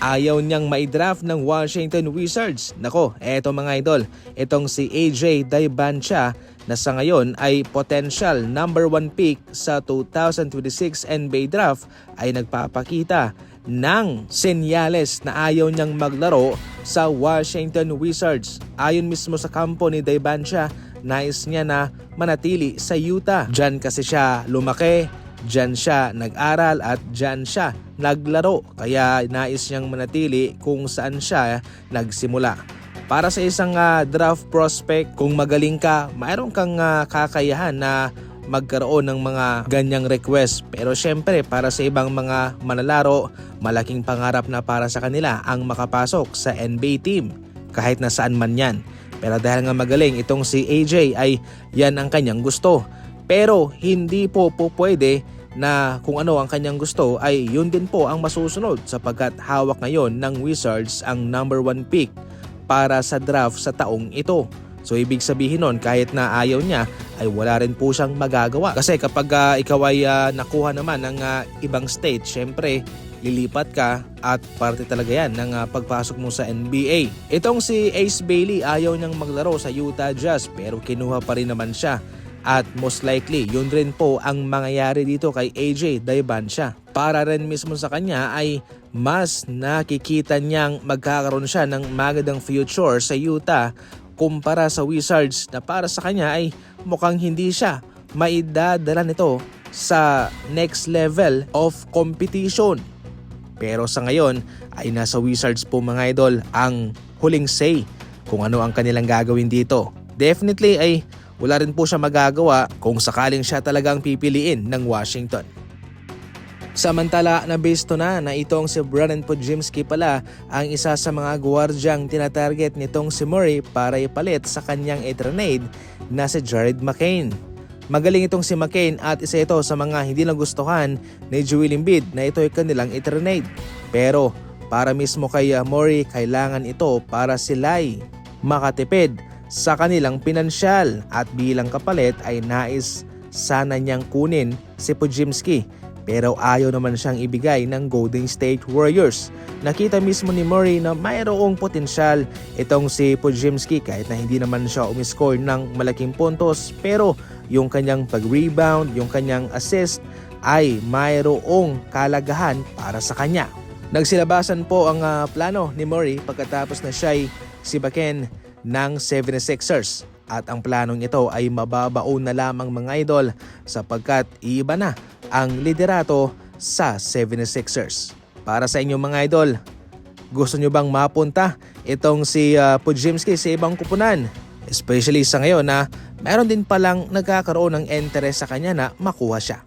Ayaw niyang maidraft ng Washington Wizards. Nako, eto mga idol, itong si AJ Daibancha na sa ngayon ay potential number 1 pick sa 2026 NBA draft ay nagpapakita ng senyales na ayaw niyang maglaro sa Washington Wizards. Ayon mismo sa kampo ni Daibancha, nais niya na manatili sa Utah. Diyan kasi siya lumaki, diyan siya nag-aral at diyan siya naglaro. Kaya nais niyang manatili kung saan siya nagsimula. Para sa isang draft prospect, kung magaling ka, mayroon kang kakayahan na magkaroon ng mga ganyang request. Pero syempre para sa ibang mga manlalaro, malaking pangarap na para sa kanila ang makapasok sa NBA team kahit na saan man yan. Pero dahil nga magaling itong si AJ ay yan ang kanyang gusto. Pero hindi po pwede na kung ano ang kanyang gusto ay yun din po ang masusunod sapagkat hawak ngayon ng Wizards ang number 1 pick para sa draft sa taong ito. So ibig sabihin nun kahit na ayaw niya ay wala rin po siyang magagawa. Kasi kapag ikaw ay nakuha naman ng ibang state, syempre lilipat ka at parte talaga yan ng pagpasok mo sa NBA. Itong si Ace Bailey ayaw niyang maglaro sa Utah Jazz pero kinuha pa rin naman siya. At most likely, yun rin po ang mangyayari dito kay AJ Daibancha. Para rin mismo sa kanya ay mas nakikita niyang magkakaroon siya ng magandang future sa Utah kumpara sa Wizards na para sa kanya ay mukhang hindi siya maidadala nito sa next level of competition. Pero sa ngayon ay nasa Wizards po mga idol ang huling say kung ano ang kanilang gagawin dito. Definitely ay wala rin po siya magagawa kung sakaling siya talagang pipiliin ng Washington. Samantala nabisto na itong si Brandon Podziemski pala ang isa sa mga gwardyang tinatarget nitong si Murray para ipalit sa kanyang i-trade na si Jared McCain. Magaling itong si McCain at isa ito sa mga hindi nagustuhan ni Joel Embiid na ito ay kanilang i-trade. Pero para mismo kay Murray kailangan ito para sila'y makatipid sa kanilang pinansyal at bilang kapalit ay nais sana niyang kunin si Podziemski pero ayaw naman siyang ibigay ng Golden State Warriors. Nakita mismo ni Murray na mayroong potensyal itong si Podziemski kahit na hindi naman siya umiscore ng malaking puntos pero yung kanyang pag-rebound, yung kanyang assist ay mayroong kalagahan para sa kanya. Nagsilabasan po ang plano ni Murray pagkatapos na siya'y sibakin ng 76ers at ang planong ito ay mababaon na lamang mga idol sapagkat iiba na ang liderato sa 76ers. Para sa inyo mga idol, gusto nyo bang mapunta itong si Podziemski sa ibang kupunan? Especially sa ngayon na meron din palang nagkakaroon ng interest sa kanya na makuha siya.